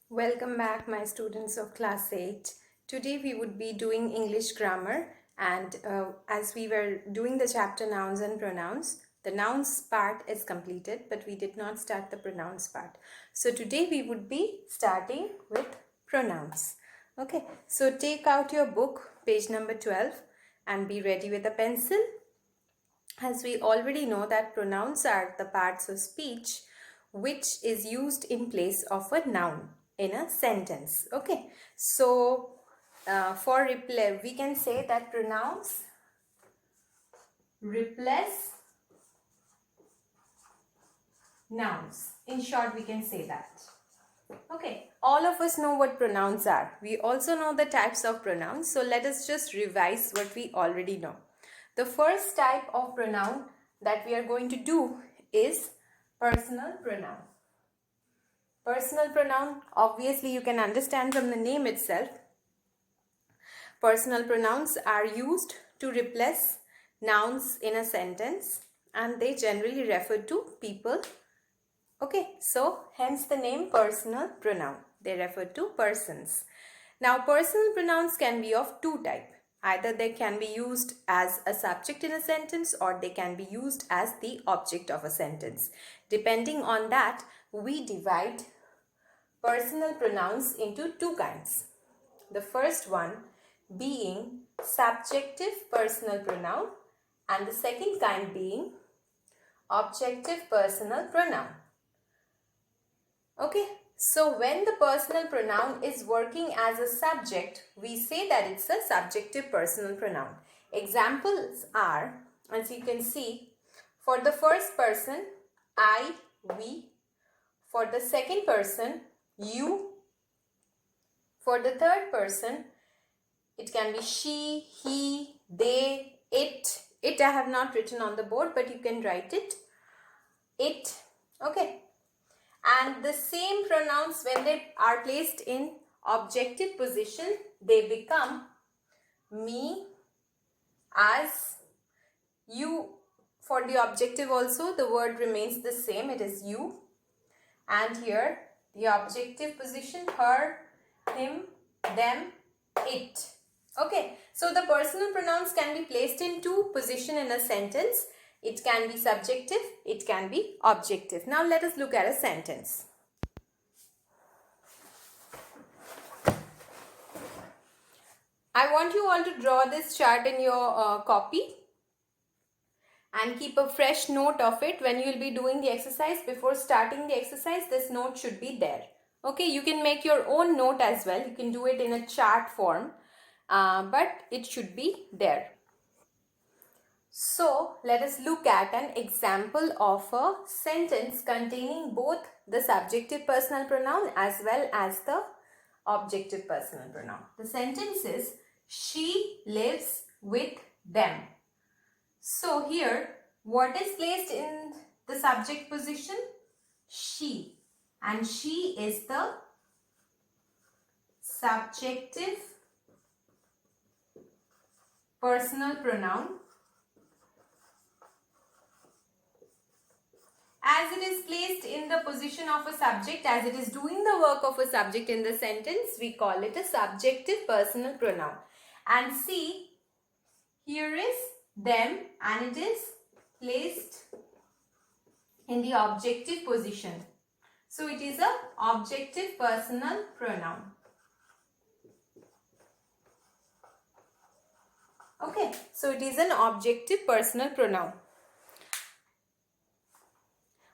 Welcome back, my students of class 8. Today we would be doing English grammar, and as we were doing the chapter nouns and pronouns, the nouns part is completed, but we did not start the pronouns part. So today we would be starting with pronouns. Okay, so take out your book, page number 12, and be ready with a pencil. As we already know that pronouns are the parts of speech which is used in place of a noun in a sentence. Okay, so for replace, we can say that pronouns replace nouns. In short, we can say that. Okay, all of us know what pronouns are. We also know the types of pronouns. So let us just revise what we already know. The first type of pronoun that we are going to do is personal pronoun. Personal pronoun, obviously you can understand from the name itself. Personal pronouns are used to replace nouns in a sentence, and they generally refer to people. Okay, so hence the name personal pronoun. They refer to persons. Now, personal pronouns can be of two types. Either they can be used as a subject in a sentence, or they can be used as the object of a sentence. Depending on that, we divide personal pronouns into two kinds. The first one being subjective personal pronoun, and the second kind being objective personal pronoun. Okay, so when the personal pronoun is working as a subject, we say that it's a subjective personal pronoun. Examples are, as you can see, for the first person, I, we. For the second person, you. For the third person, it can be she, he, they, it. It I have not written on the board, but you can write it. It. Okay. And the same pronouns, when they are placed in objective position, they become me, us, you. For the objective also, the word remains the same. It is you. And here, the objective position, her, him, them, it. Okay, so the personal pronouns can be placed in two positions in a sentence. It can be subjective, it can be objective. Now let us look at a sentence. I want you all to draw this chart in your copy and keep a fresh note of it when you will be doing the exercise. Before starting the exercise, this note should be there. Okay, you can make your own note as well. You can do it in a chart form, but it should be there. So, let us look at an example of a sentence containing both the subjective personal pronoun as well as the objective personal pronoun. The sentence is, she lives with them. So, here, what is placed in the subject position? She. And she is the subjective personal pronoun. As it is placed in the position of a subject, as it is doing the work of a subject in the sentence, we call it a subjective personal pronoun. And see, here is them, and it is placed in the objective position. So it is an objective personal pronoun. Okay, so it is an objective personal pronoun.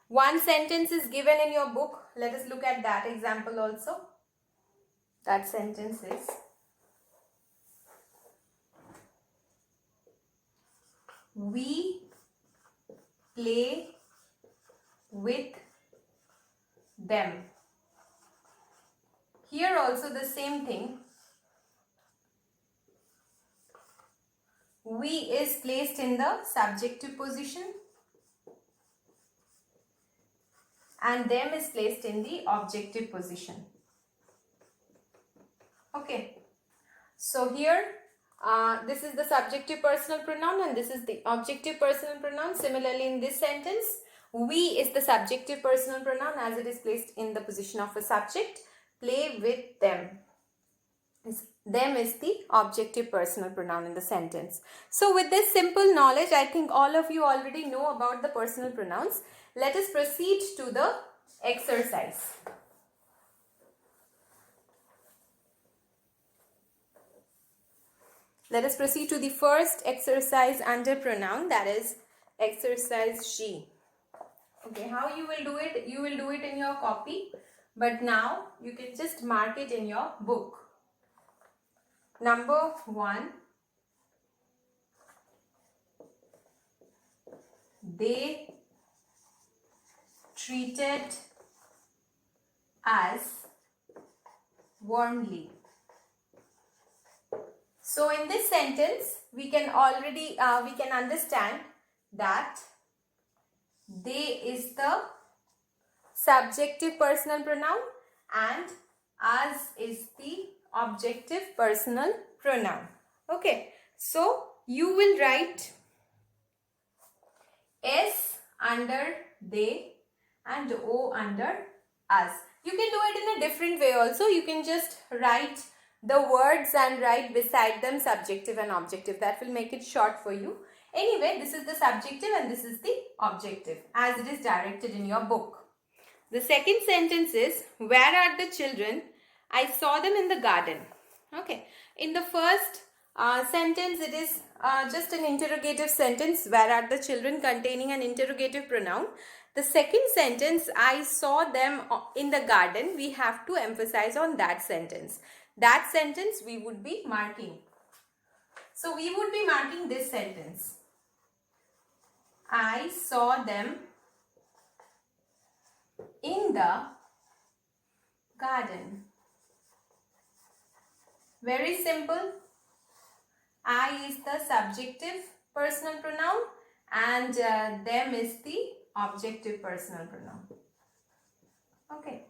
One sentence is given in your book. Let us look at that example also. That sentence is, we play with them. Here also the same thing. We is placed in the subjective position and them is placed in the objective position. Okay. So here this is the subjective personal pronoun and this is the objective personal pronoun. Similarly, in this sentence, we is the subjective personal pronoun as it is placed in the position of a subject. play with them. Them is the objective personal pronoun in the sentence. So with this simple knowledge, I think all of you already know about the personal pronouns. Let us proceed to the exercise. Let us proceed to the first exercise under pronoun, that is exercise she. Okay, how you will do it? You will do it in your copy, but now you can just mark it in your book. Number 1, they treated us warmly. So in this sentence, we can understand that they is the subjective personal pronoun and us is the objective personal pronoun. Okay, so you will write S under they and O under us. You can do it in a different way also. You can just write the words and write beside them subjective and objective. That will make it short for you. Anyway, this is the subjective and this is the objective as it is directed in your book. The second sentence is, where are the children? I saw them in the garden. Okay. In the first sentence, it is just an interrogative sentence. Where are the children, containing an interrogative pronoun. The second sentence, I saw them in the garden. We have to emphasize on that sentence. That sentence we would be marking. So we would be marking this sentence. I saw them in the garden. Very simple. I is the subjective personal pronoun and them is the objective personal pronoun. Okay.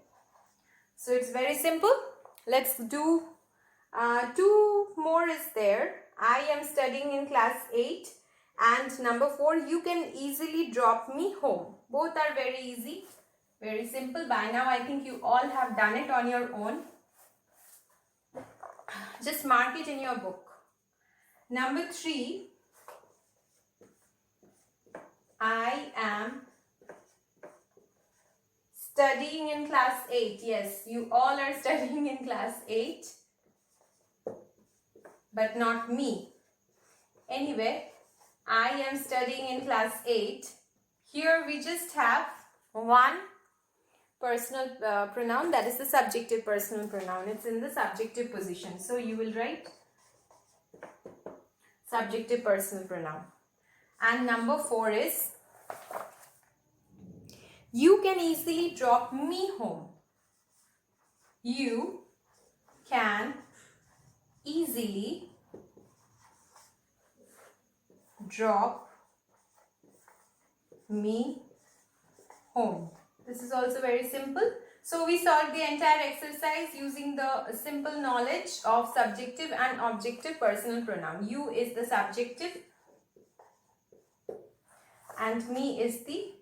So it's very simple. Let's do two more is there. I am studying in class 8 and number 4, you can easily drop me home. Both are very easy, very simple. By now I think you all have done it on your own. Just mark it in your book. Number 3, I am studying in class 8. Yes, you all are studying in class 8, but not me. Anyway, I am studying in class 8. Here we just have one personal pronoun, that is the subjective personal pronoun. It's in the subjective position. So you will write subjective personal pronoun. And number 4 is, you can easily drop me home. You can easily drop me home. This is also very simple. So we solved the entire exercise using the simple knowledge of subjective and objective personal pronoun. You is the subjective and me is the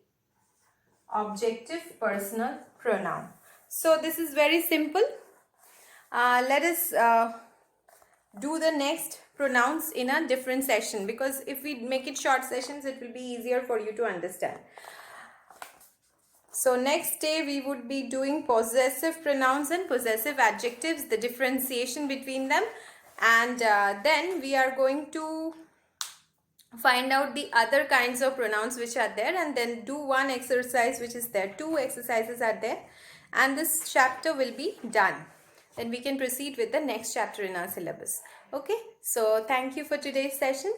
objective personal pronoun. So this is very simple. Let us do the next pronouns in a different session, because if we make it short sessions, it will be easier for you to understand. So next day we would be doing possessive pronouns and possessive adjectives, the differentiation between them, and then we are going to find out the other kinds of pronouns which are there, and then do one exercise which is there. 2 exercises are there, and this chapter will be done. Then we can proceed with the next chapter in our syllabus. Okay, so thank you for today's session.